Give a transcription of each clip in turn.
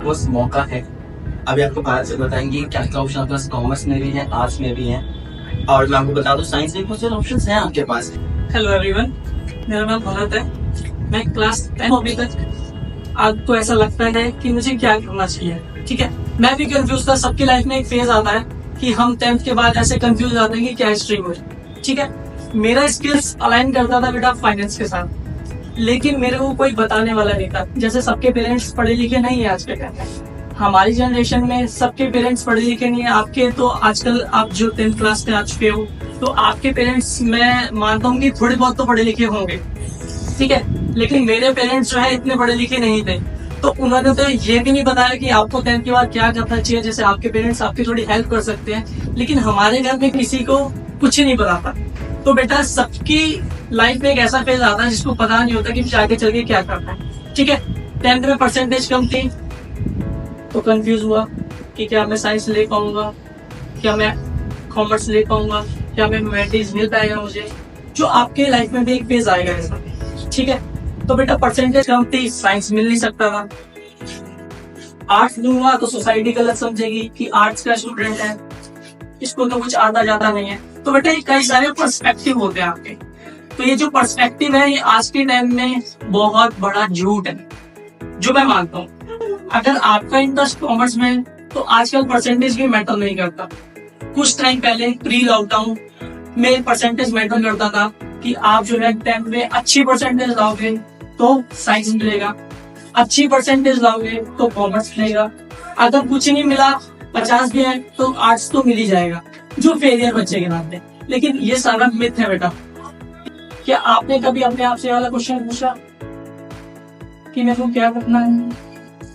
बस मौका है। अभी आपको बाहर से बताएंगे क्या क्या ऑप्शन आपके पास कॉमर्स में भी है, आर्ट्स में भी है, और मैं आपको बता दूं साइंस में कुछ ऑप्शन हैं आपके पास। हेलो एवरीवन, मेरा नाम भरत है। मैं क्लास 10 अभी तक। आपको ऐसा लगता है कि मुझे क्या करना चाहिए, ठीक है। मैं भी कंफ्यूज था। सबकी लाइफ में एक फेज आता है कि हम 10th के बाद ऐसे कंफ्यूज आते हैं कि क्या स्ट्रीम हो, ठीक है। मेरा स्किल्स अलाइन करता था बेटा फाइनेंस के साथ, लेकिन मेरे को कोई बताने वाला नहीं था। जैसे सबके पेरेंट्स पढ़े लिखे नहीं है आज के टाइम में, हमारी जनरेशन में सबके पेरेंट्स पढ़े लिखे नहीं है। आपके तो आजकल आप जो 10th क्लास में आ चुके हो, तो आपके पेरेंट्स मैं मानता हूँ कि थोड़े बहुत तो पढ़े लिखे होंगे, ठीक है। लेकिन मेरे पेरेंट्स जो है इतने पढ़े लिखे नहीं थे, तो उन्होंने तो ये भी नहीं बताया कि आपको 10th के बाद क्या करना चाहिए। जैसे आपके पेरेंट्स आपकी थोड़ी हेल्प कर सकते हैं, लेकिन हमारे घर में किसी को कुछ नहीं पता था। तो बेटा सबकी लाइफ में एक ऐसा फेज आता है जिसको पता नहीं होता कि मुझे आगे चल के क्या करना है, ठीक है। 10th में परसेंटेज कम थी तो कंफ्यूज हुआ कि क्या मैं साइंस ले पाऊंगा, क्या मैं कॉमर्स ले पाऊंगा, क्या मैं ह्यूमैनिटीज मिल पाएगा मुझे। जो आपके लाइफ में भी एक फेज आएगा ऐसा, ठीक है। तो बेटा परसेंटेज कम थी, साइंस मिल नहीं सकता था। आर्ट्स लूंगा तो सोसाइटी गलत समझेगी कि आर्ट्स का स्टूडेंट है, इसको तो कुछ आता जाता नहीं है। तो बेटा ये कई सारे पर्सपेक्टिव होते हैं आपके। तो ये जो पर्सपेक्टिव है, ये आज के टाइम में बहुत बड़ा झूठ है, जो मैं मानता हूँ। अगर आपका इंटरेस्ट कॉमर्स में है तो आजकल परसेंटेज भी मैटर नहीं करता। कुछ टाइम पहले प्री लॉकडाउन में परसेंटेज मैटर करता था कि आप जो है 10th में अच्छी परसेंटेज लाओगे तो साइंस मिलेगा, अच्छी परसेंटेज लाओगे तो कॉमर्स मिलेगा, अगर कुछ नहीं मिला 50 भी है तो आर्ट्स तो मिल ही जाएगा, जो फेलियर बच्चे के नाते। लेकिन ये सारा मिथ है बेटा। क्या आपने कभी अपने आप से वाला क्वेश्चन पूछा कि मेरे को क्या करना है?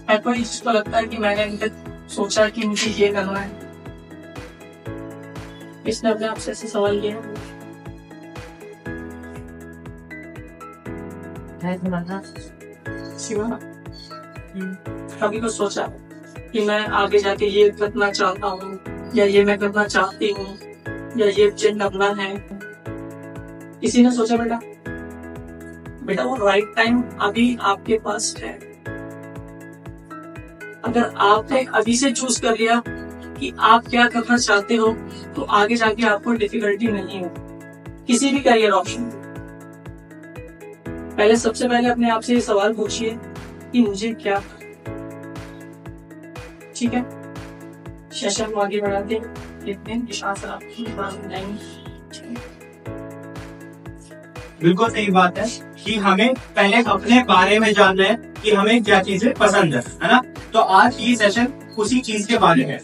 आपको इस चीज को लगता है कि मैंने सोचा कि मुझे ये करना है, इसने अपने आप से ऐसे सवाल किया शिवा? कभी को सोचा कि मैं आगे जाके ये करना चाहता हूँ, या ये मैं करना चाहती हूँ, या ये मुझे करना है? किसी ने सोचा बेटा? बेटा वो राइट टाइम अभी आपके पास है। अगर आपने अभी से चूज कर लिया कि आप क्या करना चाहते हो, तो आगे जाके आपको डिफिकल्टी नहीं हो किसी भी करियर ऑप्शन। पहले सबसे पहले अपने आप से ये सवाल पूछिए कि मुझे क्या, ठीक है। सेशन को आगे बढ़ाते बिल्कुल सही बात है कि हमें पहले अपने बारे में जानना है कि हमें क्या चीजें पसंद है ना। तो आज ये सेशन उसी चीज के बारे में है।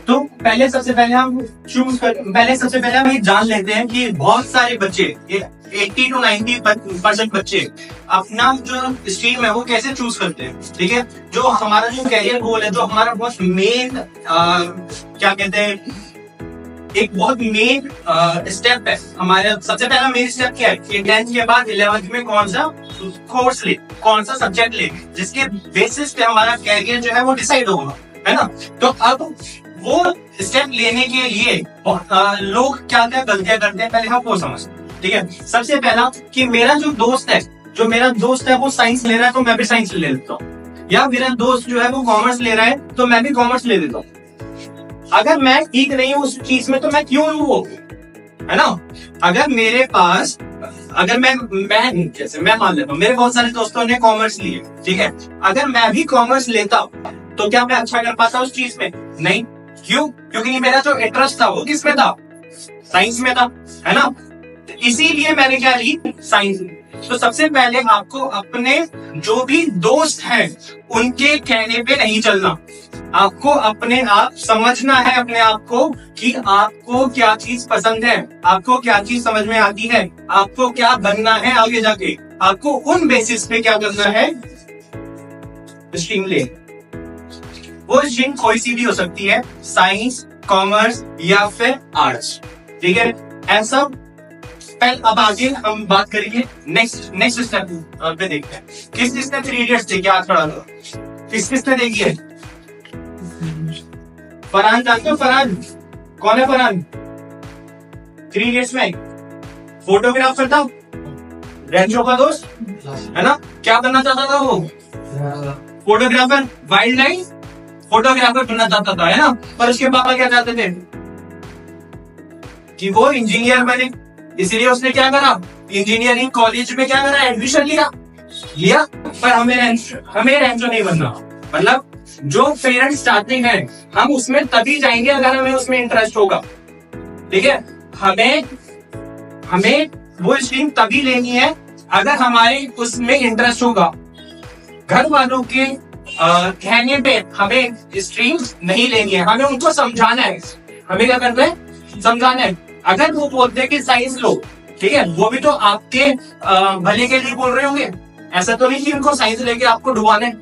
तो पहले सबसे पहले हम ये जान लेते हैं कि बहुत सारे बच्चे 80 to 90% बच्चे अपना जो स्ट्रीम है वो कैसे चूज करते हैं, ठीक है। जो हमारा जो कैरियर गोल है, जो हमारा बहुत मेन क्या कहते हैं, एक बहुत मेन स्टेप है हमारे। सबसे पहला मेन स्टेप क्या है कि 10th के बाद 11th में कौन सा कोर्स ले, कौन सा सब्जेक्ट ले, जिसके बेसिस पे हमारा कैरियर जो है वो डिसाइड होगा, है ना। तो अब वो स्टेप लेने के लिए लोग क्या क्या गलतियां करते हैं, पहले हम वो समझते हैं, ठीक है। सबसे पहला कि मेरा जो दोस्त है वो साइंस ले रहा है तो मैं भी साइंस ले लेता हूँ, या मेरा दोस्त जो है वो कॉमर्स ले रहा है तो मैं भी कॉमर्स ले लेता हूँ। अगर मैं ठीक नहीं हूँ उस चीज में तो मैं क्यों लूँ वो, है ना। अगर मेरे पास, अगर मैं जैसे मैं मान लेता हूँ मेरे बहुत सारे दोस्तों ने कॉमर्स लिए, ठीक है। अगर मैं भी कॉमर्स लेता तो क्या मैं अच्छा कर पाता उस चीज में? नहीं। क्यों? क्योंकि मेरा जो इंटरेस्ट था वो किसमें था? साइंस में था, है ना। इसीलिए मैंने क्या ली? साइंस। तो सबसे पहले आपको अपने जो भी दोस्त हैं उनके कहने पे नहीं चलना। आपको अपने आप समझना है अपने आप को कि आपको क्या चीज पसंद है, आपको क्या चीज समझ में आती है, आपको क्या बनना है आगे जाके। आपको उन बेसिस पे क्या करना है, स्ट्रीम ले। वो स्ट्रीम कोई सी भी हो सकती है, साइंस, कॉमर्स या फिर आर्ट्स, ठीक है। ऐसा पहले अब आगे हम बात करेंगे नेक्स्ट स्टेप पे देखते हैं। किसने 3 इडियट्स देखी? हाथ खड़ा करो। किसने देखी है? फरहान जानते हो? फरहान कौन है? फरहान 3 इडियट्स में फोटोग्राफ करता, रेंचो का दोस्त, है ना। क्या करना चाहता था वो? फोटोग्राफर, वाइल्ड लाइफ फोटोग्राफर बनना चाहता था, है ना। पर उसके पापा क्या चाहते थे कि वो इंजीनियर बने, इसलिए उसने क्या करा, इंजीनियरिंग कॉलेज में क्या करा, एडमिशन लिया। पर हमें रैंचो नहीं बनना। मतलब जो पेरेंट्स चाहते हैं हम उसमें तभी जाएंगे अगर हमें उसमें इंटरेस्ट होगा, ठीक है। हमें वो स्ट्रीम तभी लेनी है अगर हमारे उसमें इंटरेस्ट होगा। घर वालों के कहने पे हमें स्ट्रीम नहीं लेनी है, हमें उनको समझाना है। हमें क्या करना है, समझाना है। अगर वो बोलते हैं कि साइंस लो, ठीक है, वो भी तो आपके भले के लिए बोल रहे होंगे। ऐसा तो नहीं कि उनको साइंस लेके आपको डुबाना है,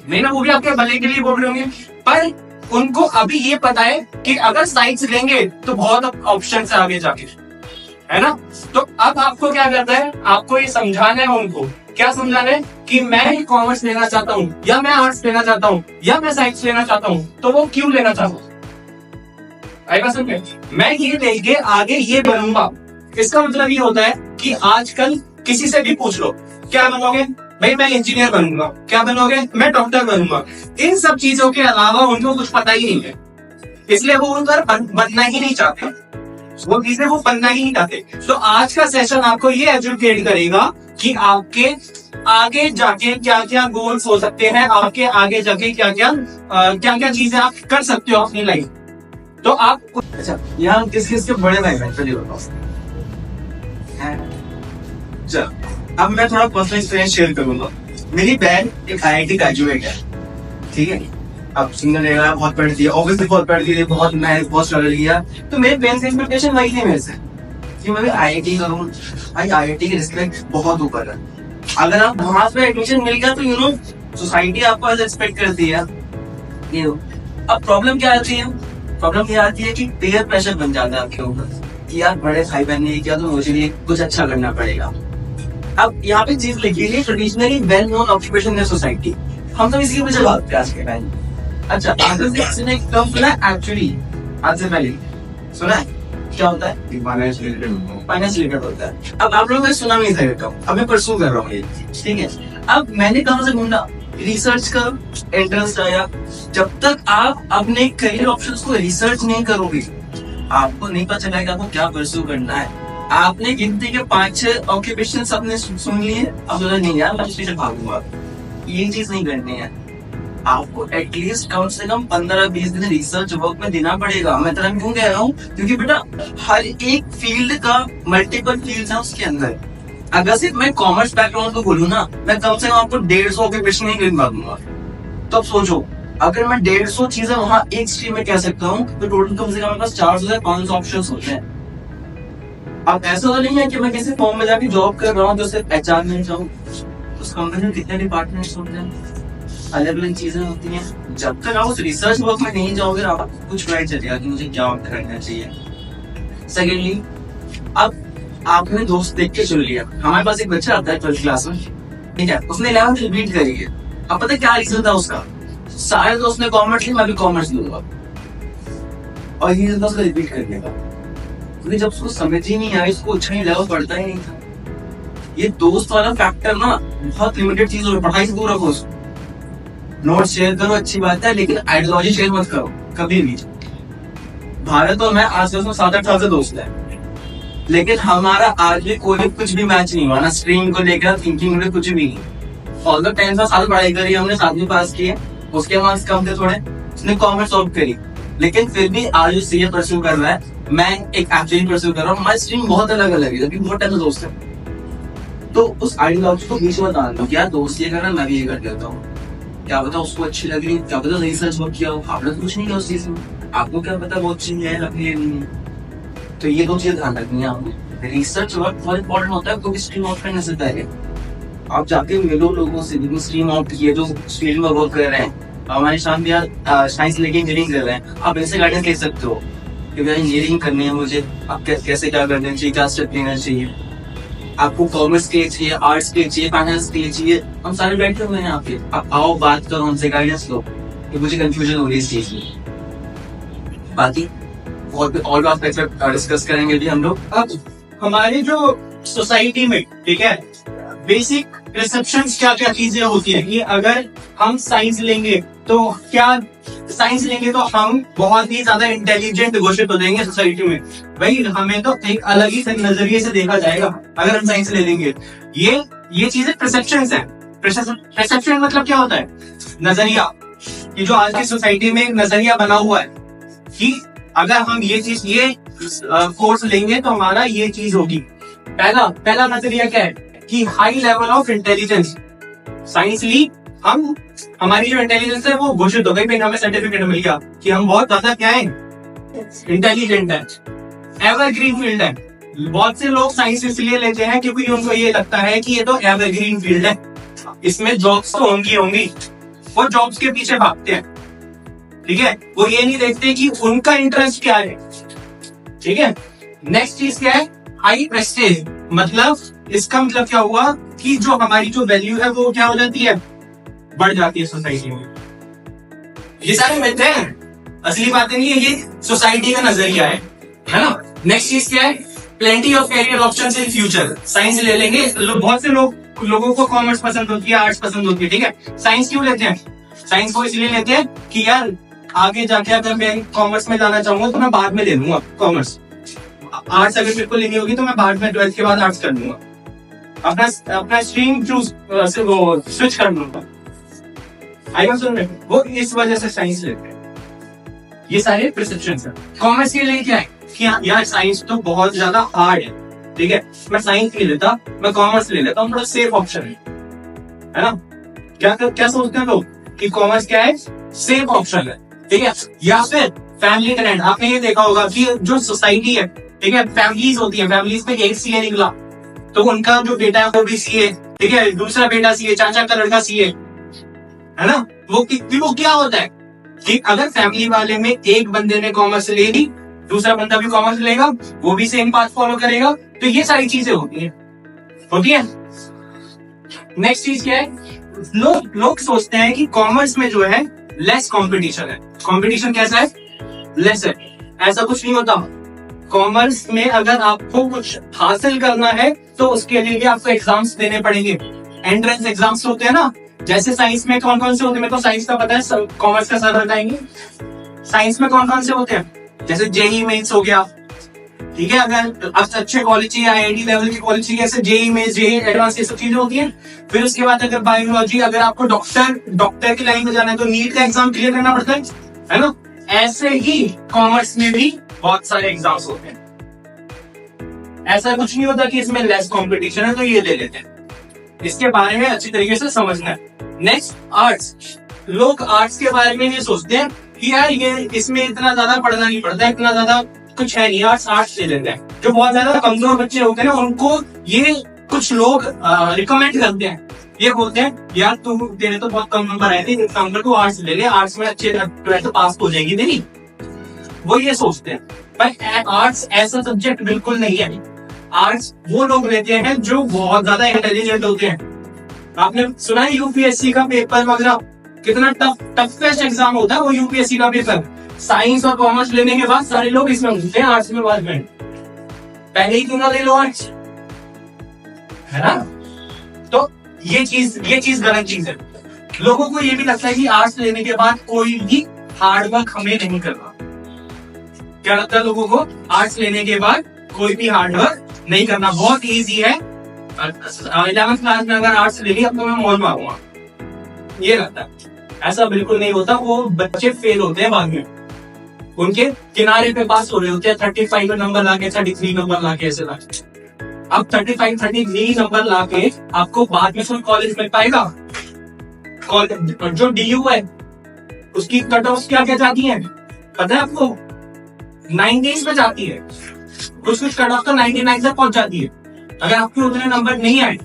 नहीं ना, वो भी आपके भले के लिए बोल रहे होंगे। पर उनको अभी ये पता है कि अगर साइंस लेंगे तो बहुत ऑप्शन है आगे जाके, है ना। तो अब आपको क्या करना है, आपको ये समझाना है उनको। क्या समझाना है कि मैं कॉमर्स लेना चाहता हूँ, या मैं आर्ट्स लेना चाहता हूँ, या मैं साइंस लेना चाहता हूँ, तो वो क्यों लेना चाहता हूँ। आएगा समझ में? मैं ये लेके आगे ये बनूंगा। इसका मतलब ये होता है कि आजकल किसी से भी पूछ लो, क्या बनोगे भाई, मैं इंजीनियर बनूंगा। क्या बनोगे, मैं डॉक्टर बनूंगा। इन सब चीजों के अलावा उनको कुछ पता ही नहीं है, इसलिए वो उधर बनना ही नहीं चाहते, वो चीजें वो बनना ही नहीं चाहते। तो आज का सेशन आपको ये एजुकेट करेगा कि आपके आगे जाके क्या क्या गोल्स हो सकते हैं, आपके आगे जाके क्या क्या चीजें आप कर सकते हो अपनी लाइफ। तो आप अच्छा, यहाँ किस किस के बड़े भाई बहन चलिए बताओ। चल अब मैं थोड़ा पर्सनल एक्सपीरियंस शेयर करूंगा। मेरी बहन एक IIT ग्रेजुएट है, ठीक है। अब सिंगल रहेगा, बहुत पढ़ती है, ऑब्वियसली बहुत पढ़ती है, बहुत मेहनत, बहुत स्ट्रगल किया। तो मेरे पेरेंट्स की एक्सपेक्टेशन वही थी मेरे से कि मैं भी IIT करूँ। भाई IIT की रिस्पेक्ट बहुत ऊपर है। अगर आप वहां पे एडमिशन मिल गया तो यू नो सोसाइटी आपको ऐसा एक्सपेक्ट करती है। अब प्रॉब्लम क्या आती है, प्रॉब्लम ये आती है कि पीयर प्रेशर बन जाता है आपके ऊपर कि यार बड़े भाई बहन ने किया तो मुझे भी कुछ अच्छा करना पड़ेगा। अब यहाँ पे चीज लिखी है, traditionally well known occupation in society. हम तो इसी वजह बात आज के टाइम। अच्छा, किसी ने कम सुना एक्चुअली आज से पहले सुना है क्या होता है, फाइनेंस रिलेटेड होता है। अब आप लोगों ने सुना नहीं था कम, अब मैं परसू कर रहा हूँ ये, ठीक है। अब मैंने कहाँ से ढूंढा, रिसर्च का इंटरेस्ट आया। जब तक आप अपने करियर ऑप्शंस को रिसर्च नहीं करोगे, आपको नहीं पता चलेगा आपको क्या परस्यू करना है। आपने गिनती के 5-6 ऑक्यूपेशन आपने सुन लिए, अब नहीं यार मैं इससे भागूंगा, ये चीज नहीं करनी है। आपको एटलीस्ट कम से कम 15-20 दिन रिसर्च वर्क में देना पड़ेगा। मैं तरह क्यों कह रहा हूँ, क्योंकि बेटा हर एक फील्ड का मल्टीपल फील्ड है उसके अंदर। अगर सिर्फ मैं कॉमर्स बैकग्राउंड को बोलूँ ना, मैं कम से कम आपको 150 ऑक्यूपेशन नहीं गिनवा दूंगा। तो अब सोचो, अगर मैं 150 चीजें वहां एक स्ट्रीम में कह सकता हूँ तो टोटल कम से कम मेरे पास 400 से 500 ऑप्शन होते हैं। अब ऐसा तो नहीं है कि मैं किसी फॉर्म में जाके जॉब कर रहा हूँ तो सिर्फ HR में जाऊँ। उस कंपनी में कितने डिपार्टमेंट्स होते हैं, अलग अलग चीजें होती हैं। जब तक आप उस रिसर्च वर्क में नहीं जाओगे आपको कुछ पता चलेगा कि मुझे क्या करना चाहिए। सेकेंडली, अब आपने दोस्त देख के चुन लिया। हमारे पास एक बच्चा आता है 12th क्लास में, ठीक है, उसने 11th रिपीट करी है। अब पता क्या रीजन था उसका, शायद उसने कॉमर्स ली, मैं भी कॉमर्स लूंगा, और ये रीजन था उसका रिपीट करने का, क्योंकि जब उसको समझ ही नहीं आई, उसको अच्छा ही लेवल पड़ता ही नहीं था। ये दोस्त वाला फैक्टर ना बहुत लिमिटेड चीज हो, पढ़ाई से दूर रखो उसको। नोट शेयर करो अच्छी बात है, लेकिन आइडियोलॉजी शेयर मत करो कभी भी। भारत और मैं आज से 7-8 साल से दोस्त है, लेकिन हमारा आज भी कोई कुछ भी मैच नहीं हुआ ना, स्ट्रीम को लेकर, थिंकिंग को कुछ भी नहीं। ऑल 10 साल पढ़ाई करी हमने, 7वीं पास की है, उसके मार्क्स कम थे थोड़े, उसने कॉमर्स ऑप्ट करी, लेकिन फिर भी आज जो CA परस्यू कर रहा है, मैं एक एक्चुअली परस्यू कर रहा हूँ। हमारी स्ट्रीम बहुत अलग अलग है, जबकि बहुत टाइम से दोस्त है। तो उस आइडियोलॉजी को बीच में डाल दो, क्या दोस्त ये कर रहा है मैं भी ये कर देता हूँ, क्या पता उसको अच्छी लग रही, क्या पता रिसर्च वर्क किया हो, आपने तो कुछ नहीं किया उस चीज में, आपको क्या पता वो अच्छी है लगे नहीं। तो ये 2 चीजें ध्यान रखनी है आपको। रिसर्च वर्क बहुत इंपॉर्टेंट होता है, क्योंकि स्ट्रीम आउट करने से पहले आप जाके मिलो लोगों से, जिनको स्ट्रीम आउट किए, जो फील्ड में वर्क कर रहे हैं। हमारे साथ भी साइंस लेके इंजीनियरिंग कर रहे हैं, आप इनसे गाइडेंस ले सकते हो कि भैया इंजीनियरिंग करनी है मुझे, आप कैसे क्या करना चाहिए, क्या स्टेप लेना चाहिए, आपको कॉमर्स के चाहिए, आर्ट्स के चाहिए, फाइनेंस के चाहिए। हम सारे बैठे हुए हैं यहाँ पे, आप आओ बात करो हमसे, गाइडेंस लो, कि मुझे कंफ्यूजन हो रही है इस चीज में। बाकी और बात डिस्कस करेंगे भी हम लोग। अब हमारी जो सोसाइटी में, ठीक है, बेसिक परसेप्शंस क्या क्या चीजें होती है कि अगर हम साइंस लेंगे तो हम बहुत ही ज्यादा इंटेलिजेंट घोषित हो जाएंगे सोसाइटी में। भाई हमें तो एक अलग ही नजरिए से देखा जाएगा अगर हम साइंस ले लेंगे। ये चीजें परसेप्शंस है। परसेप्शन मतलब क्या होता है? नजरिया। ये जो आज की सोसाइटी में एक नजरिया बना हुआ है कि अगर हम ये कोर्स लेंगे तो हमारा ये चीज होगी। पहला नजरिया क्या है कि high level of intelligence. Science ली हमारी जो इंटेलिजेंस है वो घोषित हो गई, फिर हमें सर्टिफिकेट मिल गया कि हम बहुत ज्यादा क्या है, इंटेलिजेंट है। एवरग्रीन फील्ड है। बहुत से लोग साइंस इसलिए लेते हैं क्योंकि उनको ये लगता है कि ये तो एवरग्रीन फील्ड है, इसमें जॉब्स तो होंगी। वो जॉब्स के पीछे भागते हैं, ठीक है। वो ये नहीं देखते कि उनका इंटरेस्ट क्या है, ठीक है। नेक्स्ट चीज क्या है? High prestige. मतलब इसका मतलब क्या हुआ कि जो हमारी जो वैल्यू है वो क्या हो जाती है, बढ़ जाती है सोसाइटी में। ये सारे मिथ हैं, असली बातें नहीं है, ये सोसाइटी का नजरिया है ना। नेक्स्ट चीज क्या है? Plenty of career options in future. Science ले लेंगे, बहुत से लोगों को कॉमर्स पसंद होती है, आर्ट्स पसंद होती है, ठीक है। साइंस क्यों लेते हैं? साइंस को इसलिए लेते हैं कि यार आगे जाके अगर मैं कॉमर्स में जाना चाहूंगा तो मैं बाद में ले लूंगा कॉमर्स। आर्ट्स अगर मेरे को लेनी होगी तो मैं बाद में 12th के बाद आर्ट्स कर लूंगा, अपना स्ट्रीम स्विच कर लूंगा। आएगा सुन रहे? वो इस वजह से साइंस लेते हैं। ये सारे परसेप्शंस हैं। कॉमर्स के लिए क्या है कि यार साइंस तो बहुत ज्यादा हार्ड है, ठीक है, मैं साइंस नहीं लेता, मैं कॉमर्स ले लेता हूँ, थोड़ा सेफ ऑप्शन है ना। क्या सोचते हैं लोग कि कॉमर्स क्या है? सेफ ऑप्शन है, ठीक है। या फिर फैमिली ट्रेंड। आपने ये देखा होगा कि जो सोसाइटी है, ठीक है, फैमिलीज होती है, फैमिलीज में एक सीए निकला तो उनका जो बेटा है वो भी सीए, ठीक है, दूसरा बेटा सीए, चाचा का लड़का सीए, है ना। वो क्या होता है कि अगर फैमिली वाले में एक बंदे ने कॉमर्स ले ली, दूसरा बंदा भी कॉमर्स लेगा, वो भी सेम पाथ फॉलो करेगा, तो ये सारी चीजें होती है। नेक्स्ट चीज क्या है? लोग सोचते हैं कि कॉमर्स में जो है लेस कंपटीशन है। कंपटीशन कैसा है? लेस है। ऐसा कुछ नहीं होता। कॉमर्स में अगर आपको कुछ हासिल करना है तो उसके लिए भी आपको एग्जाम्स देने पड़ेंगे। एंट्रेंस एग्जाम्स होते हैं ना, जैसे साइंस में कौन कौन से होते हैं, मेरे को साइंस का पता है, कॉमर्स का सर बताएंगे। साइंस में कौन कौन से होते हैं? जैसे जेई मेंस हो गया, ठीक है, अगर अच्छे कॉलेज चाहिए, IIT लेवल की कॉलेज चाहिए, ऐसे जेई मेंस, जेई एडवांस, ये सब चीजें होती हैं। फिर उसके बाद अगर बायोलॉजी, अगर आपको डॉक्टर की लाइन में जाना है तो नीट का एग्जाम क्लियर करना पड़ता है ना। ऐसे ही कॉमर्स में भी बहुत सारे एग्जाम्स होते हैं। ऐसा कुछ नहीं होता कि इसमें लेस कंपटीशन है तो ये ले लेते हैं। इसके बारे में अच्छी तरीके से समझना है। Next, arts. लोग आर्ट्स के बारे में ये सोचते हैं कि यार ये इसमें इतना ज्यादा पढ़ना नहीं पड़ता, इतना ज्यादा कुछ है नहीं, आर्ट्स ले लेते हैं। जो बहुत ज्यादा कमजोर बच्चे होते हैं ना, उनको ये कुछ लोग रिकमेंड करते हैं, ये बोलते हैं यार तेरे तो बहुत कम नंबर आए थे, नंबर को आर्ट्स ले ले, आर्ट्स में अच्छे 12th पास हो जाएगी तेरी। वो ये सोचते हैं, पर आर्ट्स ऐसा सब्जेक्ट बिल्कुल नहीं है। आर्ट्स वो लोग लेते हैं जो बहुत ज्यादा इंटेलिजेंट होते हैं। आपने सुना है यूपीएससी का पेपर वगैरह कितना टफेस्ट एग्जाम होता है, वो यूपीएससी का पेपर। साइंस और कॉमर्स लेने के बाद सारे लोग इसमें घुसते हैं, आर्ट्स में बाद में। पहले ही क्यों ना ले लो आर्ट्स, है ना। तो ये चीज गलत चीज है। लोगों को ये भी लगता है कि आर्ट्स लेने के बाद कोई भी हार्डवर्क हमें नहीं करना। क्या लगता है लोगों को? आर्ट्स लेने के बाद कोई भी हार्डवर्क नहीं करना, बहुत इजी है। 11th क्लास में अगर आर्ट्स ले ली अब तो मैं मौज मारूंगा, ये लगता है। ऐसा बिल्कुल नहीं होता। वो बच्चे फेल होते हैं बाद में, उनके किनारे पे पास हो रहे होते हैं 35 नंबर लाके, 33 नंबर लाके, ऐसे लाके। अब 35 33 नंबर लाके आपको बाद में कोई कॉलेज मिल पाएगा? जो DU है उसकी कट ऑफ क्या जाती है पता है आपको? 90s पे जाती है। कुछ कट ऑफ तो 99 तक पहुंच जाती है। अगर आपके उतने नंबर नहीं आए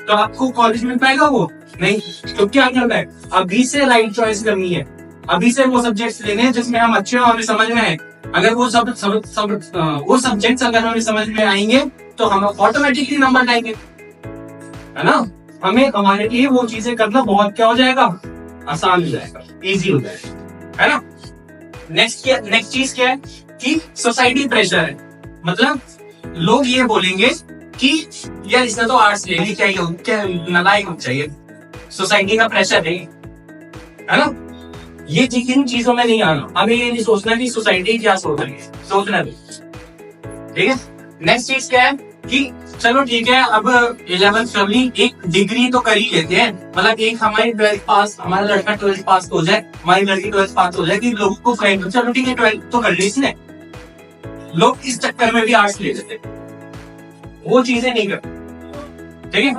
तो आपको कॉलेज मिल पाएगा? वो नहीं। तो क्या करना है? अभी से राइट चॉइस करनी है। अभी से वो सब्जेक्ट्स लेने हैं जिसमें हम अच्छे हो, हमें समझ में आए। अगर वो सब्जेक्ट्स अगर हमें समझ में आएंगे तो हम ऑटोमेटिकली नंबर लाएंगे, है ना। हमें हमारे लिए वो चीजें करना बहुत क्या हो जाएगा, आसान हो जाएगा, इजी हो जाएगा, है ना। नेक्स्ट चीज क्या है कि सोसाइटी प्रेशर है। मतलब लोग ये बोलेंगे कि यार इसने तो आर्ट्स ले ली, क्या नालायक होना चाहिए, सोसाइटी का प्रेशर है ना। ये इन चीजों में नहीं आना, हमें ये नहीं सोचना कि सोसाइटी क्या सोच रही है, सोचना भी ठीक है। नेक्स्ट चीज क्या है कि चलो ठीक है, अब 11th फैमिली एक डिग्री तो कर ही लेते हैं, मतलब एक हमारी 12th पास, हमारा लड़का 12th पास हो जाए, हमारी लड़की 12th पास हो जाए, कि लोगों को फ्रेंड, चलो ठीक है 12th तो कर ली इसने। लोग इस चक्कर में भी आर्ट्स ले लेते, वो चीजें नहीं करते, ठीक है।